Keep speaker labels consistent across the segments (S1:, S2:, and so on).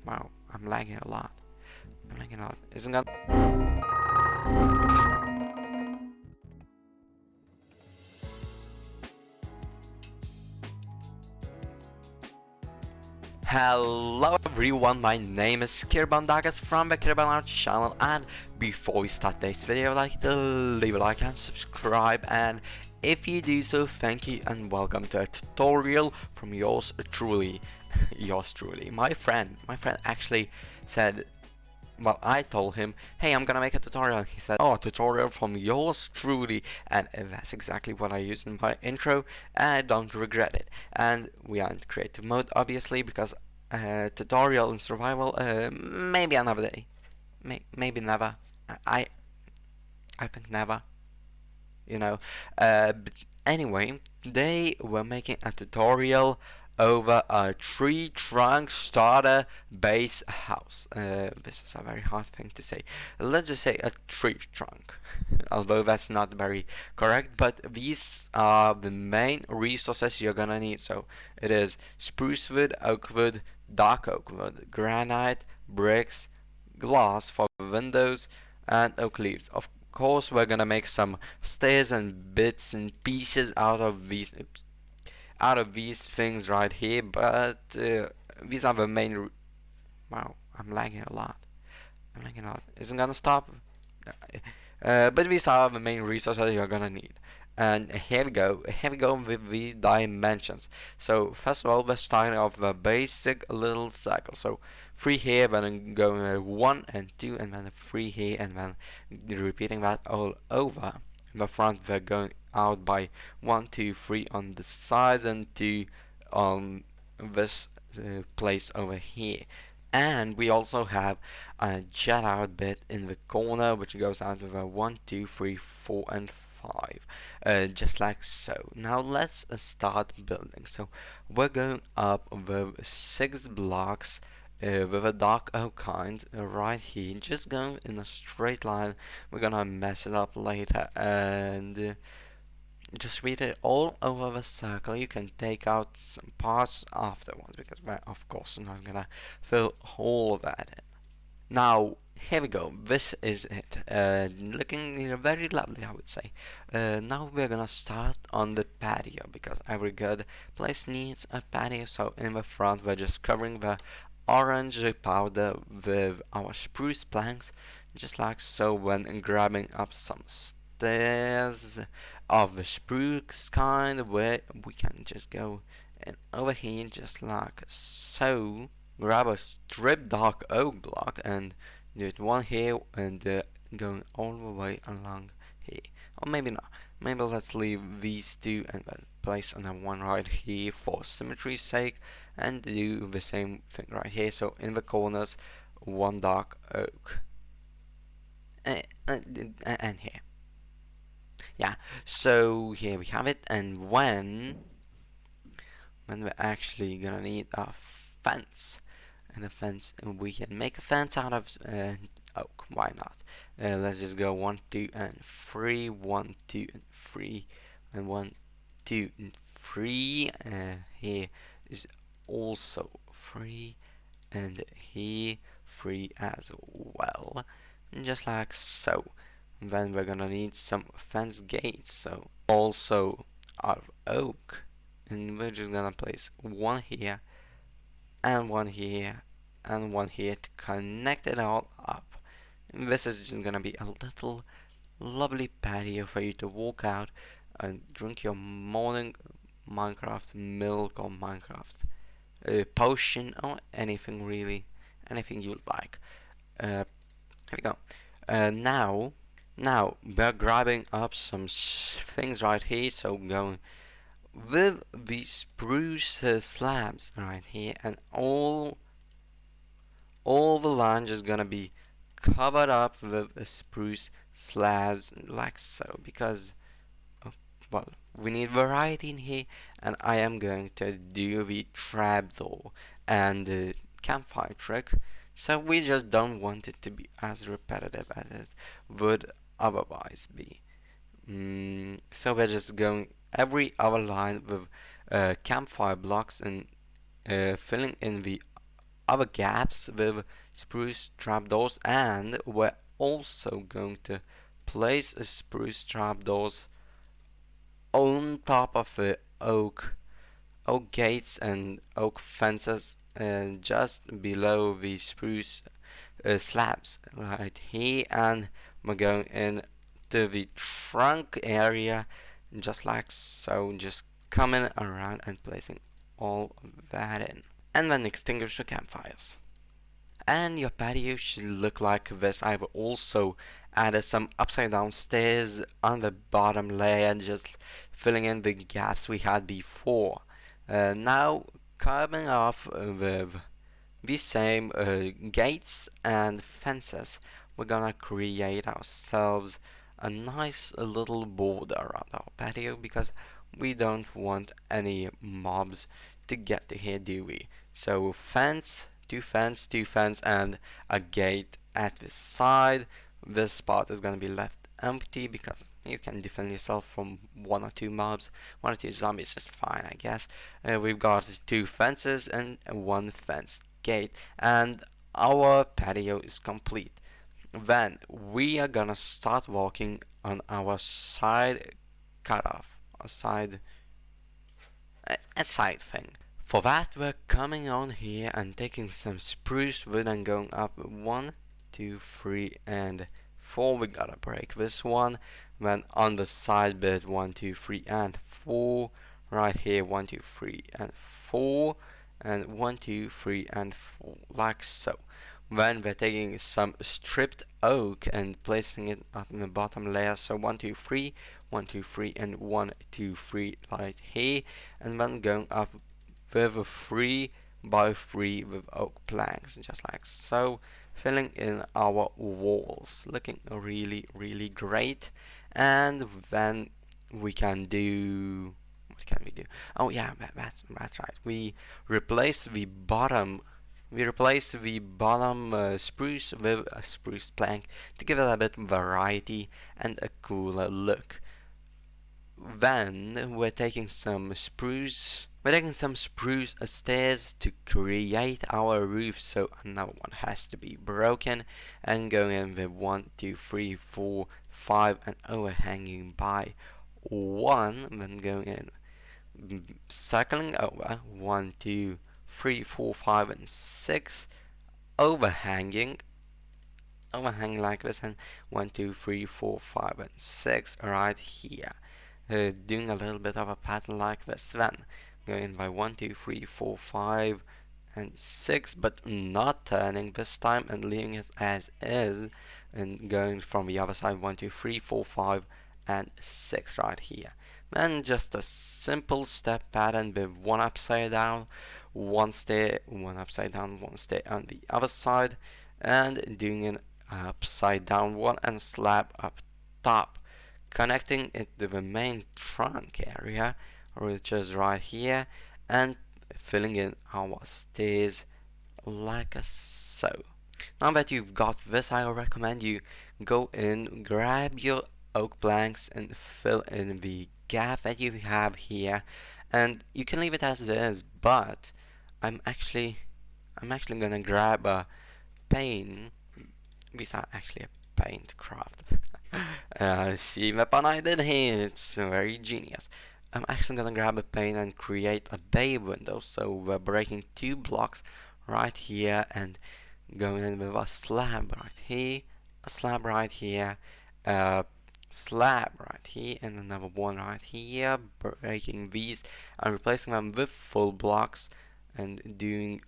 S1: Wow, I'm lagging a lot. Isn't that? Hello everyone, my name is Kirbandagas from the Kirban channel, and before we start this video, I'd like to leave a like and subscribe, and if you do so, thank you and welcome to a tutorial from yours truly. My friend actually said, well, I told him, hey, I'm gonna make a tutorial. He said, oh, a tutorial from yours truly, and that's exactly what I used in my intro, and I don't regret it. And we are in creative mode, obviously, because tutorial in survival, maybe another day, maybe never. I I think never. You know. But anyway, they were making a tutorial over a tree trunk starter base house. This is a very hard thing to say. Let's just say a tree trunk, although that's not very correct. But these are the main resources you're gonna need. So it is spruce wood, oak wood, dark oak wood, granite, bricks, glass for windows, and oak leaves. Of course, we're gonna make some stairs and bits and pieces out of these things right here, but these are the main. Wow, I'm lagging a lot. Isn't gonna stop. But these are the main resources you're gonna need. And here we go. With the dimensions. So first of all, we're starting off the basic little cycle. So 3 here, then going 1 and 2, and then 3 here, and then repeating that all over. In the front, we're going out by 1, 2, 3 on the sides, and 2 on this place over here. And we also have a jet out bit in the corner, which goes out with a 1, 2, 3, 4, and 5, just like so. Now let's start building. So we're going up with 6 blocks with a dark oak kind right here, just going in a straight line. We're gonna mess it up later, and just read it all over the circle. You can take out some parts afterwards, because we're of course not gonna fill all of that in. Now, here we go. This is it. Looking very lovely, I would say. Now we're gonna start on the patio, because every good place needs a patio. So in the front, we're just covering the orange powder with our spruce planks, just like so. When grabbing up some stairs of the spruce kind, where we can just go and over here, just like so. Grab a strip dark oak block and do it 1 here, and going all the way along here. Or maybe not. Maybe let's leave these 2 and then place another 1 right here for symmetry's sake, and do the same thing right here. So in the corners, 1 dark oak. And here. Yeah, so here we have it. And when we're actually gonna need a fence, and a fence, and we can make a fence out of oak. Why not? Let's just go 1, 2, and 3. 1, 2, and 3, and 1, 2, and 3. Here is also 3, and here 3 as well, and just like so. And then we're gonna need some fence gates, so also out of oak, and we're just gonna place 1 here, and 1 here, and 1 here to connect it all up. And this is just gonna be a little lovely patio for you to walk out and drink your morning Minecraft milk, or Minecraft potion, or anything really, anything you like. Here we go. Now we're grabbing up some things right here. So going with the spruce slabs right here, and all the land is gonna be covered up with spruce slabs like so, because well, we need variety in here, and I am going to do the trapdoor and the campfire trick, so we just don't want it to be as repetitive as it would otherwise be. So we're just going every other line with campfire blocks, and filling in the other gaps with spruce trapdoors, and we're also going to place a spruce trapdoors on top of the oak gates and oak fences, just below the spruce slabs right here, and we're going in to the trunk area just like so, just coming around and placing all of that in, and then extinguish the campfires. And your patio should look like this. I've also added some upside down stairs on the bottom layer, just filling in the gaps we had before. Now coming off with the same gates and fences, we're gonna create ourselves a nice little border around our patio, because we don't want any mobs to get to here, do we? So fence, two fence, two fence, and a gate at the side. This spot is gonna be left empty because you can defend yourself from one or two mobs. One or two zombies is fine, I guess. We've got two fences and one fence gate, and our patio is complete. Then we are gonna start walking on our side cutoff, a side thing. For that, we're coming on here and taking some spruce wood and going up 1, 2, 3, and 4. We gotta break this one. Then on the side bit, 1, 2, 3, and 4. Right here, 1, 2, 3, and 4. And 1, 2, 3, and 4, like so. Then we're taking some stripped oak and placing it up in the bottom layer. So 1, 2, 3, 1, 2, 3, and 1, 2, 3 right here. And then going up with a 3 by 3 with oak planks, just like so, filling in our walls, looking really great. And then we can do, what can we do? Oh yeah, that's right. We replace the bottom spruce with a spruce plank to give it a bit of variety and a cooler look. Then we're taking some spruce stairs to create our roof, so another one has to be broken, and going in with 1, 2, 3, 4, 5 and overhanging by 1. Then going in, circling over 1, 2, 3, 4, 5 and 6, overhanging like this, and 1, 2, 3, 4, 5 and 6 right here. Doing a little bit of a pattern like this, then going by 1, 2, 3, 4, 5 and 6, but not turning this time and leaving it as is, and going from the other side 1, 2, 3, 4, 5 and 6 right here. Then just a simple step pattern with one upside down, one stair, one upside down, one stair on the other side, and doing an upside down one and slab up top, connecting it to the main trunk area, which is right here, and filling in our stairs like so. Now that you've got this, I recommend you go in, grab your oak planks and fill in the gap that you have here, and you can leave it as it is, but I'm actually gonna grab a pane. These are actually a paint craft. See the pun I did here, it's very genius. I'm actually gonna grab a pane and create a bay window, so we're breaking 2 blocks right here and going in with a slab right here, a slab right here, a slab right here, and another one right here, breaking these and replacing them with full blocks, and doing,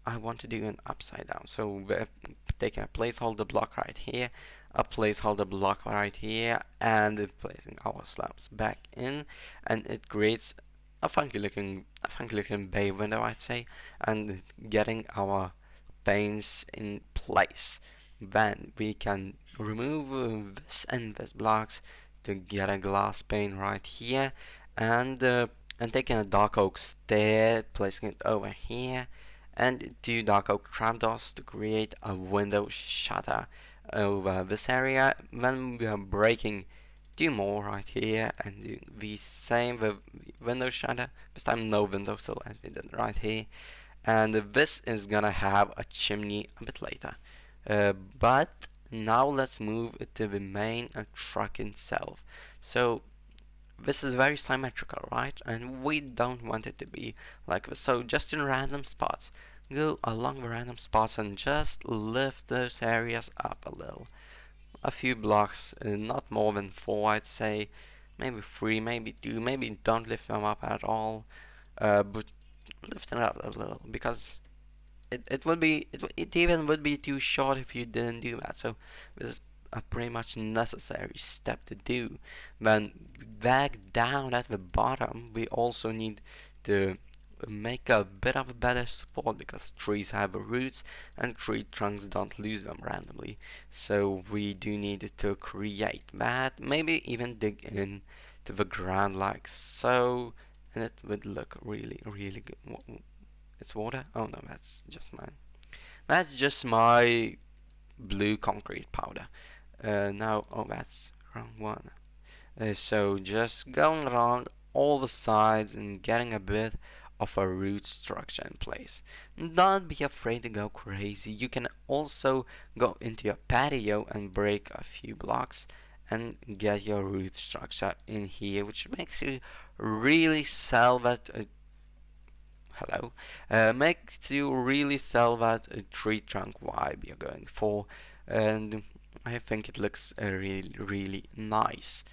S1: I want to do an upside down, so we're taking a placeholder block right here, a placeholder block right here, and placing our slabs back in, and it creates a funky looking bay window, I'd say, and getting our panes in place. Then we can remove this and this blocks to get a glass pane right here, and taking a dark oak stair, placing it over here, and 2 dark oak trapdoors to create a window shutter over this area. Then we are breaking 2 more right here and doing the same with window shutter. This time no window sill as we did right here, and this is gonna have a chimney a bit later. But now let's move to the main truck itself. So this is very symmetrical, right? And we don't want it to be like this. So just in random spots, go along the random spots and just lift those areas up a little. A few blocks, not more than 4, I'd say. Maybe 3, maybe 2, maybe don't lift them up at all. But lift them up a little, because it would be it even would be too short if you didn't do that. So this is a pretty much necessary step to do. Then back down at the bottom, we also need to make a bit of a better support, because trees have roots and tree trunks don't lose them randomly. So we do need to create that, maybe even dig in to the ground like so, and it would look really good. It's water? Oh no, that's just mine. That's just my blue concrete powder. Now, oh, that's wrong one. So just going along all the sides and getting a bit of a root structure in place. Don't be afraid to go crazy. You can also go into your patio and break a few blocks and get your root structure in here, which makes you really sell that hello, makes you really sell that tree trunk vibe you're going for, and I think it looks really nice.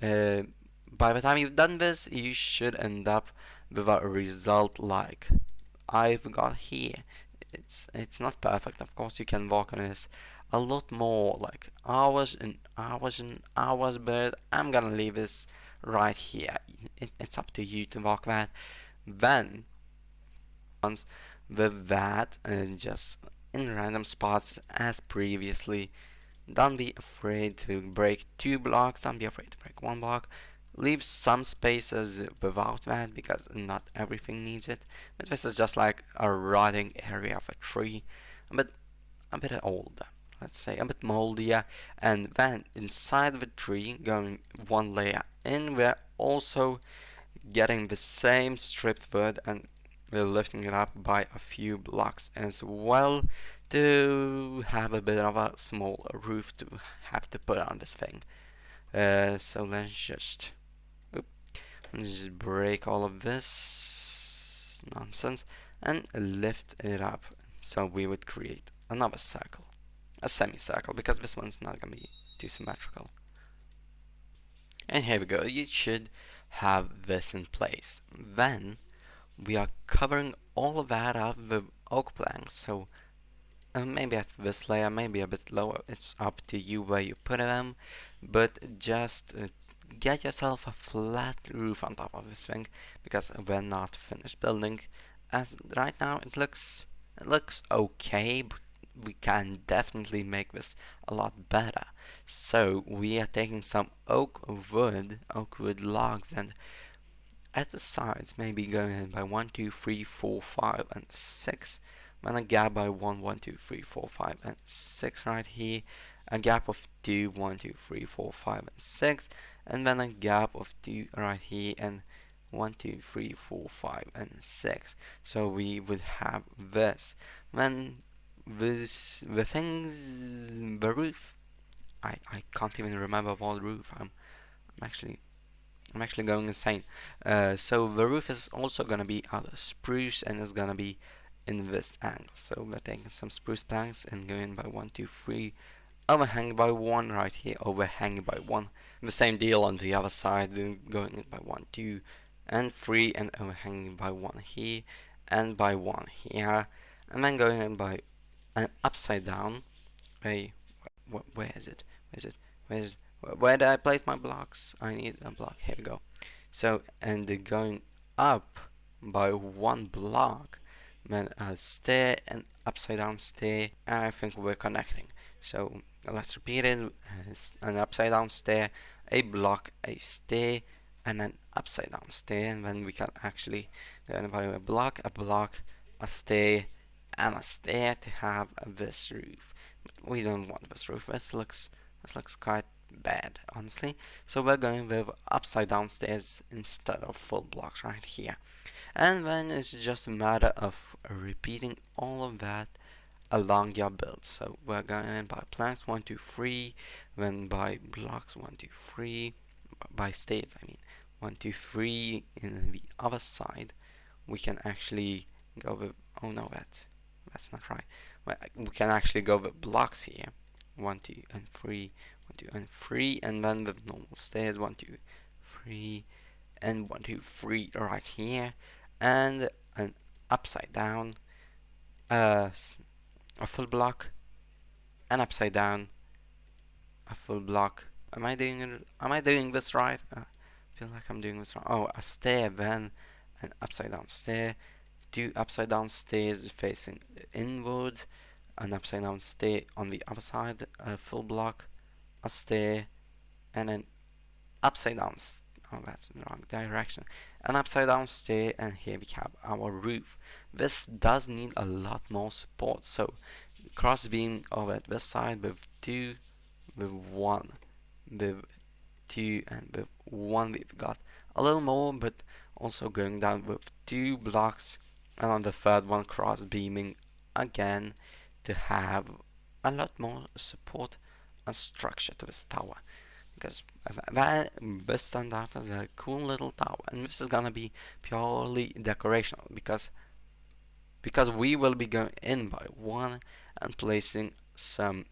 S1: Uh, by the time you've done this, you should end up with a result like I've got here. It's not perfect, of course. You can work on this a lot more, like hours and hours and hours, but I'm gonna leave this right here. It's up to you to work that. Then with that, just in random spots as previously. Don't be afraid to break 2 blocks, don't be afraid to break 1 block. Leave some spaces without that, because not everything needs it. But this is just like a rotting area of a tree, a bit older, let's say, a bit moldier. And then inside the tree, going 1 layer in, we're also getting the same stripped wood, and we're lifting it up by a few blocks as well, to have a bit of a small roof to have to put on this thing. So let's just break all of this nonsense and lift it up. So we would create another circle, a semicircle, because this one's not gonna be too symmetrical. And here we go. You should have this in place. Then we are covering all of that up with oak planks. So maybe at this layer, maybe a bit lower. It's up to you where you put them, but just get yourself a flat roof on top of this thing, because we're not finished building. As right now, it looks okay, but we can definitely make this a lot better. So we are taking some oak wood logs, and at the sides, maybe going in by 1, 2, 3, 4, 5, and 6. Then a gap by 1, 1, 2, 3, 4, 5, and 6 right here. A gap of 2, 1, 2, 3, 4, 5, and 6. And then a gap of 2 right here, and 1, 2, 3, 4, 5, and 6. So we would have this. Then the roof. I can't even remember what roof. I'm actually going insane. So the roof is also gonna be out of spruce, and it's gonna be in this angle. So we're taking some spruce planks and going by 1, 2, 3, overhang by 1 right here, overhang by 1. The same deal on the other side, going in by 1, 2, and 3, and overhanging by 1 here, and by 1 here, and then going in by an upside down. Where is it? Where did I place my blocks? I need a block. Here we go. So, and going up by 1 block, then a stair, and upside down stair, and I think we're connecting. So let's repeat it. An upside down stair, a block, a stair, and an upside down stair, and then we can actually go by a block, a stair, and a stair to have this roof. But we don't want this roof. This looks quite bad, honestly. So we're going with upside down stairs instead of full blocks right here. and then it's just a matter of repeating all of that along your build. So we're going in by planks 1 2 3, then by blocks 1 2 3, by states I mean 1 2 3. In the other side we can actually go with, oh no, that's not right. We can actually go with blocks here, 1 2 and 3, 1 2 and 3, and then with normal stairs 1 2 3 and 1 2 3 right here, and an upside down, a full block, an upside down, a full block. Am I doing this right? I feel like I'm doing this wrong. Oh, a stair, then an upside down stair, 2 upside down stairs facing inward, an upside down stair on the other side, a full block, a stair, and an upside down. Oh, that's the wrong direction. An upside down stair, and here we have our roof. This does need a lot more support, so cross beam over at this side with 2, with 1, with 2, and with 1 we've got a little more, but also going down with 2 blocks, and on the third one cross beaming again to have a lot more support and structure to this tower, because this turned out as a cool little tower, and this is gonna be purely decorational, because we will be going in by one and placing some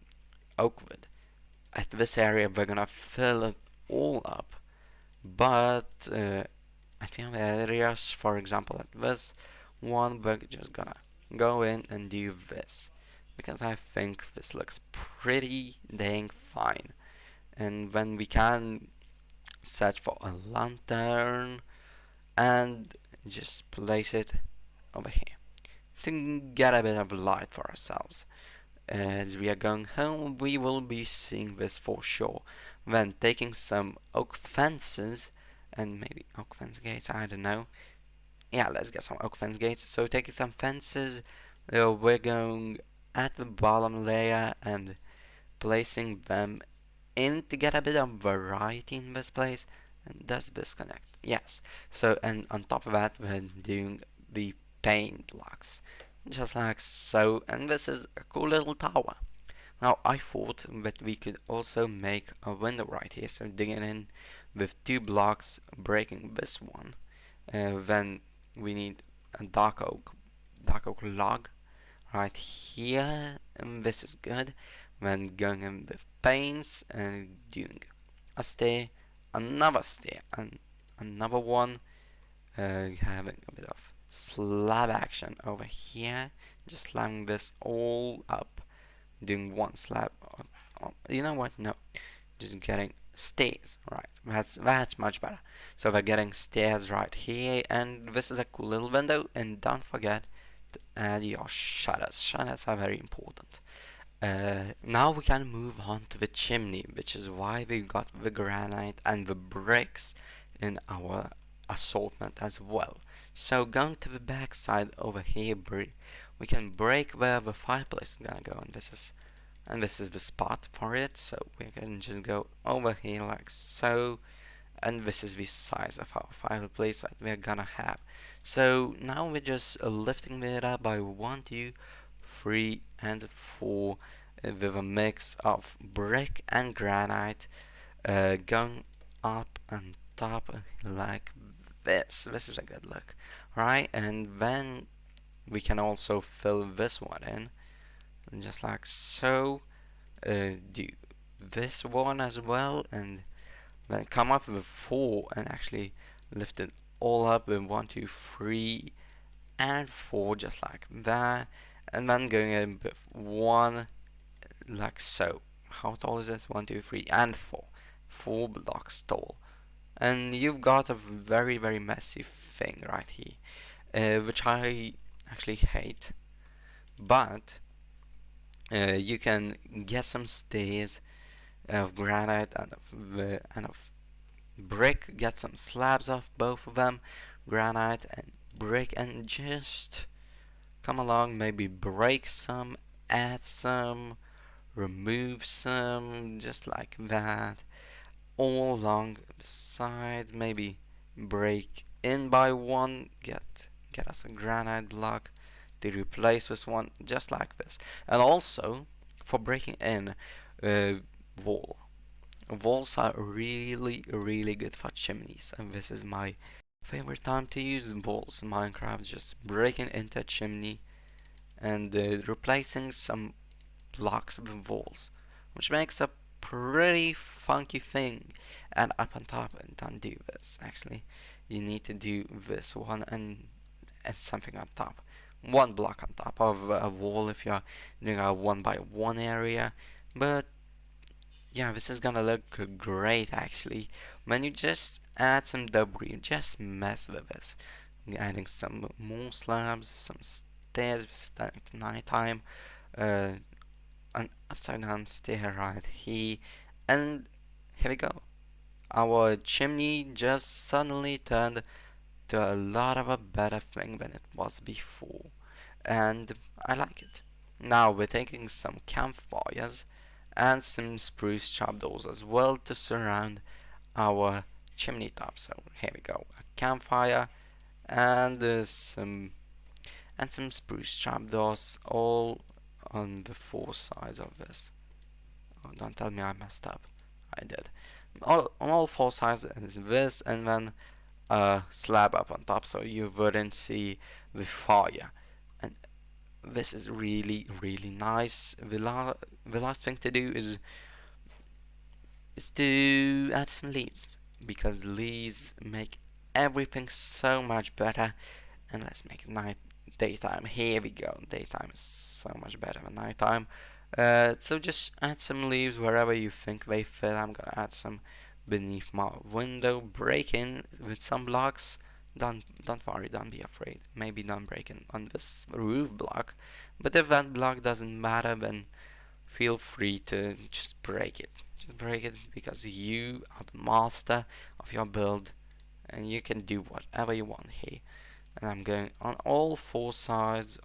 S1: oak wood. At this area we're gonna fill it all up, but at the other areas, for example at this one, we're just gonna go in and do this, because I think this looks pretty dang fine. And then we can search for a lantern and just place it over here to get a bit of light for ourselves. As we are going home, we will be seeing this for sure. Then taking some oak fences and maybe oak fence gates, I don't know. Yeah, let's get some oak fence gates. So taking some fences, we're going at the bottom layer and placing them in to get a bit of variety in this place. And does this connect? Yes. So, and on top of that, we're doing the paint blocks, just like so. And this is a cool little tower. Now I thought that we could also make a window right here, so digging in with 2 blocks, breaking this one. Then we need a dark oak log right here, and this is good. Then going in with paints and doing a stair, another stair, and another one, having a bit of slab action over here, just slamming this all up, doing one slab. You know what? No, just getting stairs right. That's much better. So we're getting stairs right here, and this is a cool little window. And don't forget to add your shutters. Shutters are very important. Now we can move on to the chimney, which is why we got the granite and the bricks in our assortment as well. So going to the back side over here, we can break where the fireplace is gonna go, and this is the spot for it. So we can just go over here like so, and this is the size of our fireplace that we're gonna have. So now we're just lifting it up by 1 2 3 and 4 with a mix of brick and granite, going up and top like this. This is a good look, right? And then we can also fill this one in, just like so. Do this one as well, and then come up with 4 and actually lift it all up with 1 2 3 and 4, just like that. And then going in with 1 like so. How tall is this? 1 2 3 and 4. 4 blocks tall. And you've got a very messy thing right here, which I actually hate. But you can get some stairs of granite and of brick, get some slabs of both of them, granite and brick, and just come along, maybe break some, add some, remove some, just like that, all along the sides. Maybe break in by 1, get get us a granite block to replace this one, just like this. And also for breaking in wall. Walls are really good for chimneys, and this is my favorite time to use walls in Minecraft, just breaking into a chimney and replacing some blocks with walls, which makes a pretty funky thing. And up on top, and don't do this actually, you need to do this one and something on top, one block on top of a wall if you're doing a 1 by 1 area. But yeah, this is gonna look great actually when you just add some debris, just mess with this, adding some more slabs, some stairs starting at nighttime, uh, an upside down stair right here, and here we go. Our chimney just suddenly turned to a lot of a better thing than it was before, and I like it. Now we're taking some campfires and some spruce trapdoors as well to surround our chimney top. So here we go, a campfire and some spruce trapdoors all on the 4 sides of this. Oh, don't tell me I messed up. I did. On all 4 sides is this, and then a slab up on top so you wouldn't see the fire. And this is really nice. The last thing to do is to add some leaves, because leaves make everything so much better. And let's make daytime. Here we go. Daytime is so much better than nighttime. So just add some leaves wherever you think they fit. I'm gonna add some beneath my window. Break in with some blocks. Don't worry, don't be afraid. Maybe don't break in on this roof block, but if that block doesn't matter, then feel free to just break it. Just break it, because you are the master of your build and you can do whatever you want here. And I'm going on all 4 sides.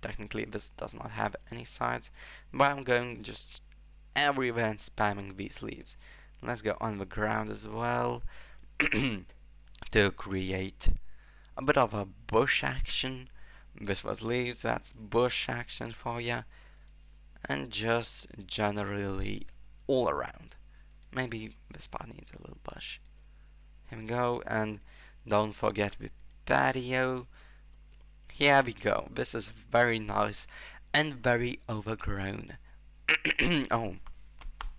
S1: Technically this does not have any sides, but I'm going just everywhere and spamming these leaves. Let's go on the ground as well to create a bit of a bush action. This was leaves, that's bush action for you. And just generally all around. Maybe this part needs a little bush. Here we go, and don't forget the patio. Here we go. This is very nice and very overgrown. Oh,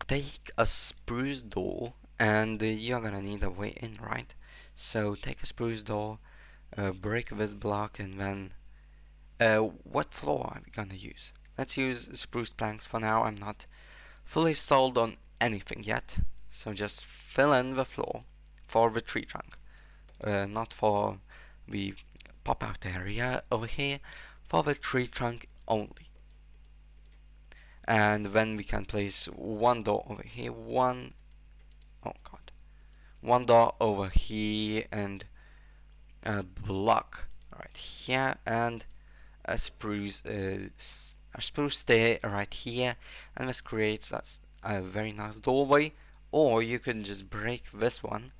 S1: take a spruce door, and you're gonna need a way in, right? So take a spruce door, break this block, and then what floor are we gonna use? Let's use spruce planks for now. I'm not fully sold on anything yet, so just fill in the floor for the tree trunk, not for the pop out area over here, for the tree trunk only. And then we can place one door over here, one door over here, and a block right here, and a spruce stair right here, and this creates us a very nice doorway. Or you can just break this one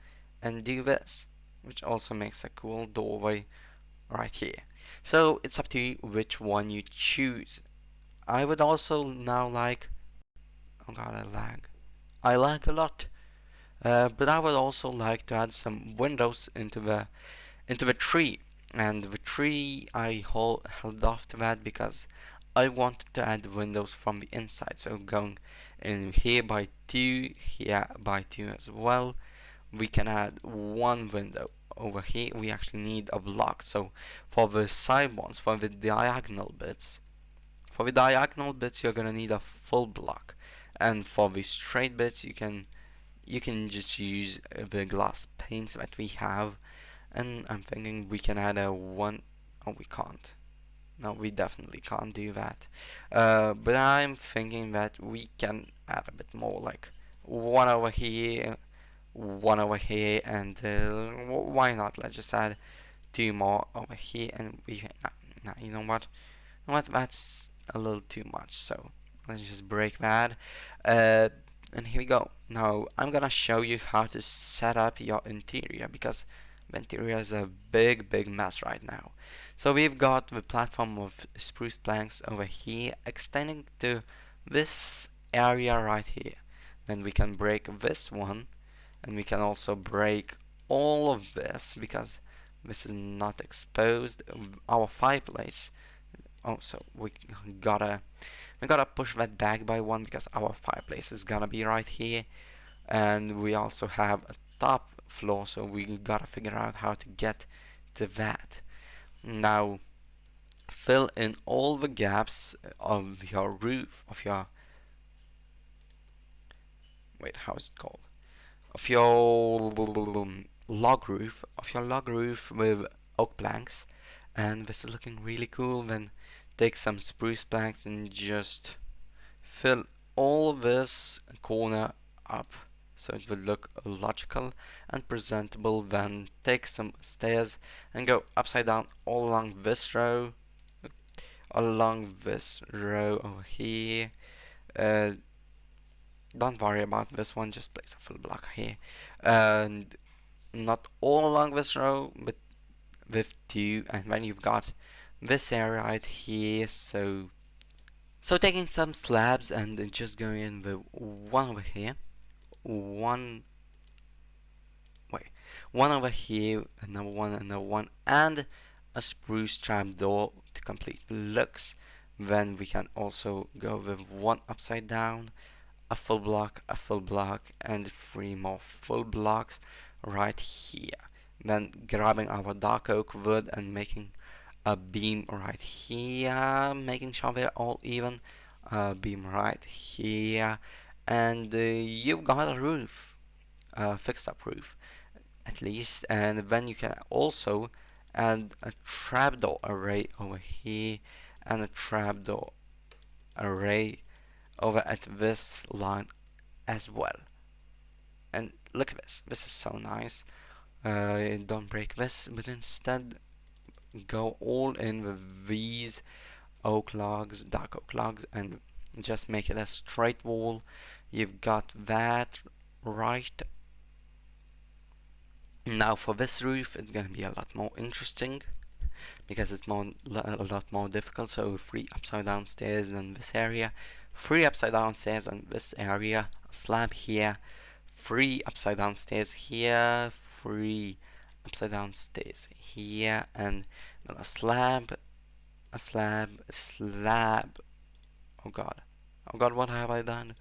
S1: and do this, which also makes a cool doorway right here. So it's up to you which one you choose. I would also now like, oh god, I lag a lot, but I would also like to add some windows into the tree. And the tree I held off to that because I wanted to add windows from the inside. So going in here by 2, here by 2 as well. We can add one window. Over here we actually need a block. So for the side ones, for the diagonal bits, you're gonna need a full block. And for the straight bits, you can just use the glass panes that we have. And I'm thinking we can add a one. Oh, we can't. No, we definitely can't do that. But I'm thinking that we can add a bit more, like one over here, and why not? Let's just add 2 more over here, and nah, you know what? That's a little too much. So let's just break that. And here we go. Now I'm gonna show you how to set up your interior, because Venturia is a big mess right now. So we've got the platform of spruce planks over here extending to this area right here. Then we can break this one, and we can also break all of this because this is not exposed. Our fireplace. Oh, so gotta we gotta push that back by one because our fireplace is gonna be right here, and we also have a top floor, so we gotta figure out how to get to that. Now, fill in all the gaps of your roof, of your, wait, how is it called? Of your log roof with oak planks, and this is looking really cool. Then take some spruce planks and just fill all this corner up so it will look logical and presentable. Then take some stairs and go upside down all along this row, over here. uh, don't worry about this one, just place a full block here, and not all along this row but with two, and then you've got this area right here. So taking some slabs and then just going in with one over here, one one over here, another one, and a spruce trapdoor to complete the looks. Then we can also go with one upside down, a full block, and three more full blocks right here. Then grabbing our dark oak wood and making a beam right here, making sure they're all even. A beam right here, and you've got a roof, a fixed up roof at least. And then you can also add a trapdoor array over here and a trapdoor array over at this line as well. And look at this, this is so nice. Don't break this, but instead go all in with these oak logs, dark oak logs, and just make it a straight wall. You've got that right. Now for this roof, it's gonna be a lot more interesting because it's a lot more difficult. So 3 upside down stairs in this area, 3 upside down stairs in this area, a slab here, 3 upside down stairs here, 3 upside down stairs here, and then a slab, a slab, a slab. Oh god, what have I done?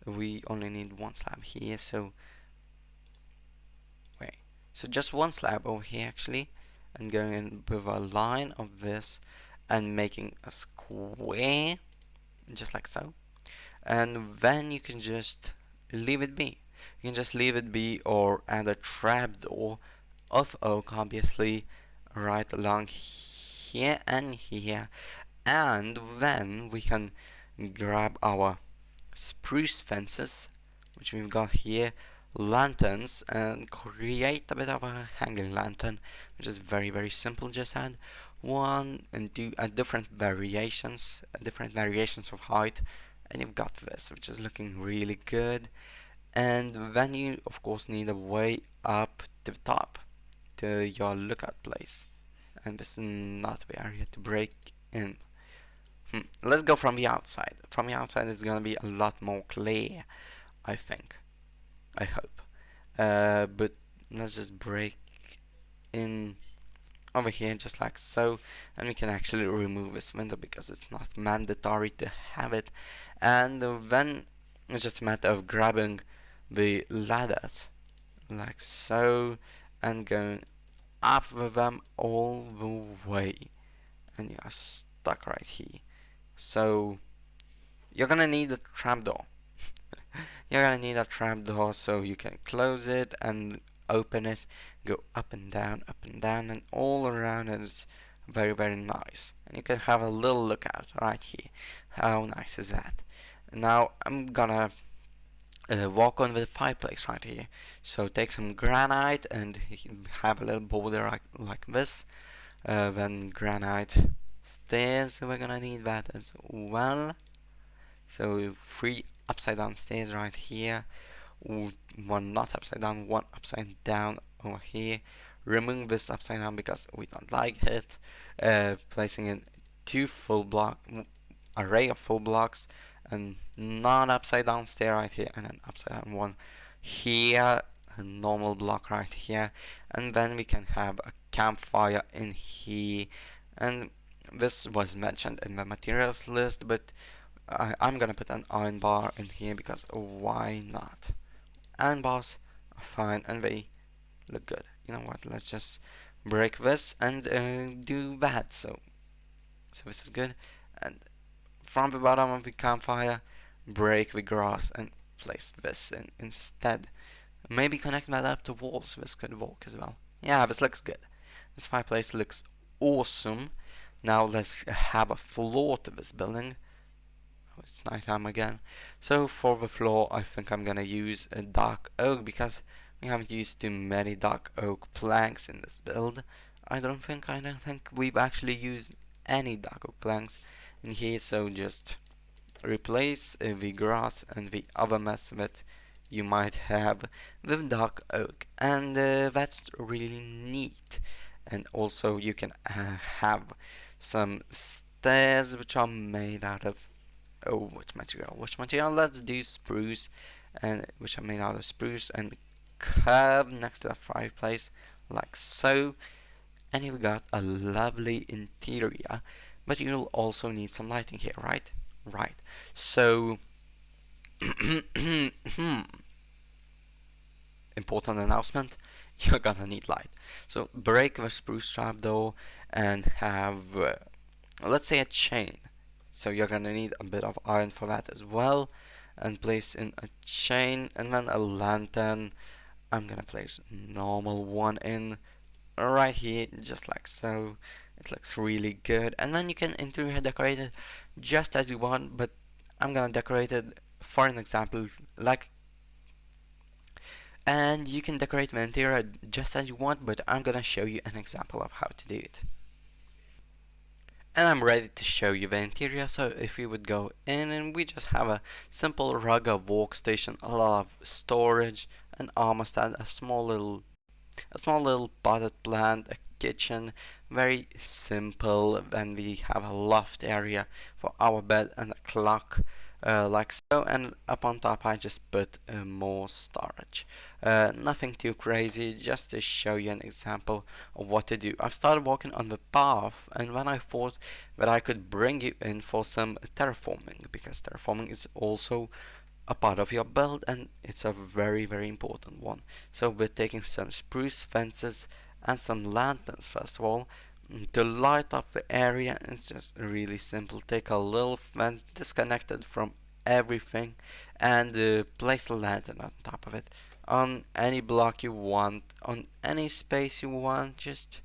S1: We only need 1 slab here, so wait, so just 1 slab over here actually, and going in with a line of this and making a square just like so. And then you can just leave it be. You can just leave it be or add a trapdoor of oak, obviously, right along here and here. And then we can grab our spruce fences, which we've got here, lanterns, and create a bit of a hanging lantern, which is very simple. Just add one and do different variations of height, and you've got this, which is looking really good. And then you of course need a way up to the top to your lookout place, and this is not the area to break in. Let's go from the outside. From the outside it's gonna be a lot more clear, I think, I hope. But let's just break in over here just like so, and we can actually remove this window because it's not mandatory to have it. And then it's just a matter of grabbing the ladders like so and going up with them all the way, and you are stuck right here. So you're gonna need a trapdoor. You're gonna need a trapdoor so you can close it and open it, go up and down, and all around it is very nice. And you can have a little lookout right here. How nice is that? Now I'm gonna walk on with the fireplace right here. So take some granite and have a little border like this. Then granite stairs, we're gonna need that as well. So 3 upside down stairs right here, 1 not upside down, 1 upside down over here, removing this upside down because we don't like it, placing in two full block array of full blocks, and non upside down stair right here, and an upside down one here, a normal block right here, and then we can have a campfire in here. And this was mentioned in the materials list, but I'm gonna put an iron bar in here because why not? Iron bars are fine and they look good. You know what? Let's just break this and do that. So this is good. And from the bottom of the campfire, break the grass and place this in instead. Maybe connect that up to walls. This could work as well. Yeah, this looks good. This fireplace looks awesome. Now let's have a floor to this building. Oh, it's nighttime again. So for the floor, I think I'm gonna use a dark oak because we haven't used too many dark oak planks in this build. I don't think we've actually used any dark oak planks in here. So just replace the grass and the other mess that you might have with dark oak, and that's really neat. And also you can have some stairs which are made out of which material? Let's do spruce, and which are made out of spruce and curve next to a fireplace like so. And you've got a lovely interior, but you'll also need some lighting here, right? Right. So important announcement, you're gonna need light. So break the spruce trapdoor and have let's say a chain. So you're gonna need a bit of iron for that as well, and place in a chain, and then a lantern. I'm gonna place normal one in right here, just like so. It looks really good, and then you can interior decorate it just as you want, but I'm gonna decorate it for an example like, and you can decorate the interior just as you want, but I'm gonna show you an example of how to do it. And I'm ready to show you the interior. So if we would go in, and we just have a simple rug, a workstation, a lot of storage, an armor stand, a small little potted plant, a kitchen, very simple. Then we have a loft area for our bed and a clock, like so, and up on top I just put more storage. Nothing too crazy, just to show you an example of what to do. I've started working on the path, and when I thought that I could bring you in for some terraforming, because terraforming is also a part of your build, and it's a very important one. So we're taking some spruce fences and some lanterns first of all to light up the area. It's just really simple. Take a little fence disconnected from everything and place a lantern on top of it, on any block you want, on any space you want. Just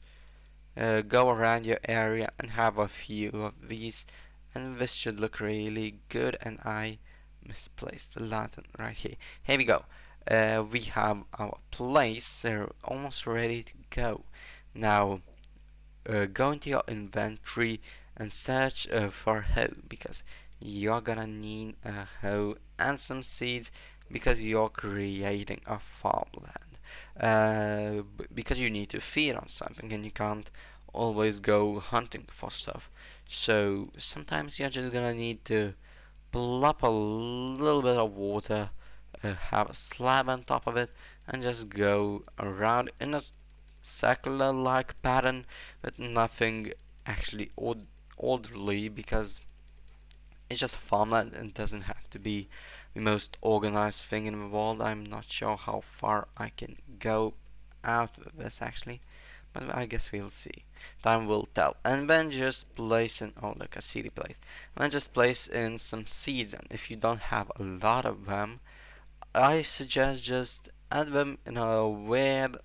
S1: go around your area and have a few of these, and this should look really good. And I misplaced the lantern right here. Here we go. We have our place almost ready to go. Now go into your inventory and search for hoe, because you're gonna need a hoe and some seeds, because you're creating a farmland. Because you need to feed on something, and you can't always go hunting for stuff. So sometimes you're just gonna need to plop a little bit of water, have a slab on top of it, and just go around in a circular like pattern, but nothing actually orderly, because it's just farmland and doesn't have to be the most organized thing in the world. I'm not sure how far I can go out with this actually, but I guess we'll see. Time will tell. And then just place in, oh look, a seedy place. And then just place in some seeds, and if you don't have a lot of them, I suggest just add them in a weird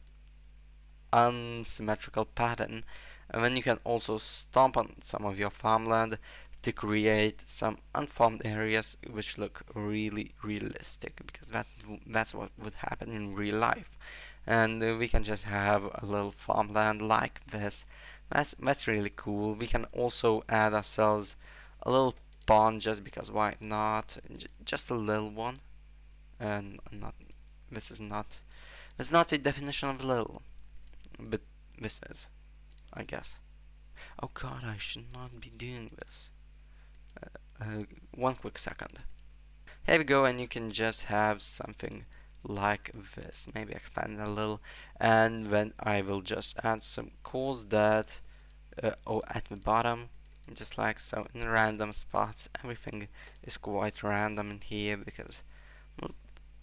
S1: unsymmetrical pattern, and then you can also stomp on some of your farmland to create some unfarmed areas which look really realistic, because that's what would happen in real life. And we can just have a little farmland like this. That's really cool. We can also add ourselves a little pond, just because why not? Just a little one. And not, this is not, it's not the definition of little. but this is, I guess. Oh god, I should not be doing this. One quick second. Here we go, and you can just have something like this. Maybe expand a little, and then I will just add some cores that at the bottom, just like so, in random spots. Everything is quite random in here because well,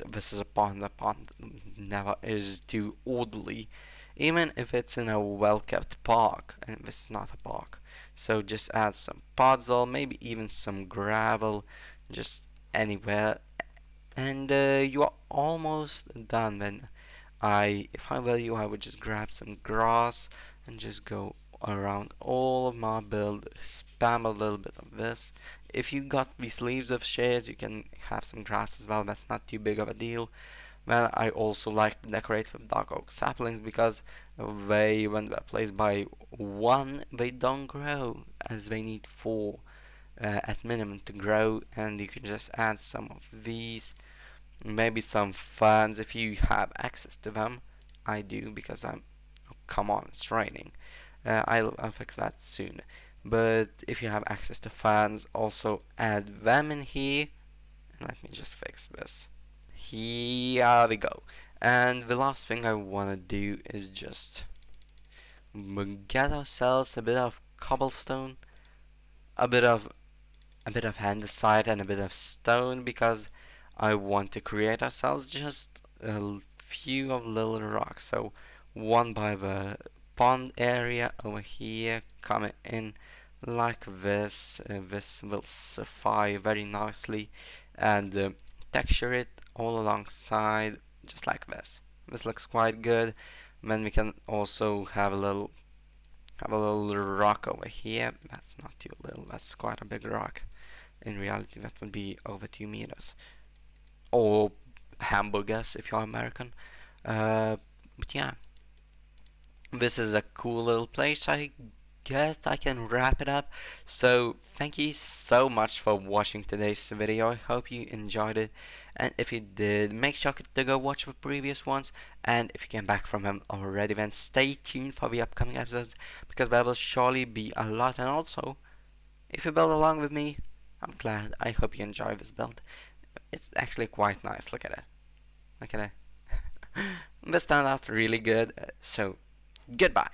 S1: this is a pond. The pond never is too orderly, even if it's in a well-kept park, and this is not a park. So just add some puzzle, maybe even some gravel, just anywhere, and you are almost done. Then if I were you, I would just grab some grass and just go around all of my build, spam a little bit of this. If you got these leaves of shades, you can have some grass as well. That's not too big of a deal. Then I also like to decorate with dark oak saplings because when they're placed by one, they don't grow as they need four at minimum to grow, and you can just add some of these, maybe some fans if you have access to them. I do because oh, come on, it's raining. I'll fix that soon. But if you have access to fans, also add them in here. And let me just fix this. Here we go. And the last thing I want to do is just get ourselves a bit of cobblestone, a bit of andesite, and a bit of stone because I want to create ourselves just a few of little rocks. So one by the pond area over here, coming in like this. This will suffice very nicely, and texture it all alongside just like this. This looks quite good. Then we can also have a little rock over here. That's not too little, that's quite a big rock. In reality, that would be over 2 meters. Or hamburgers if you're American. But yeah, this is a cool little place. I guess I can wrap it up. So thank you so much for watching today's video. I hope you enjoyed it, and if you did, make sure to go watch the previous ones, and if you came back from them already, then stay tuned for the upcoming episodes because there will surely be a lot. And also, if you build along with me, I'm glad. I hope you enjoy this build. It's actually quite nice. Look at it. Look at it. This turned out really good. So goodbye.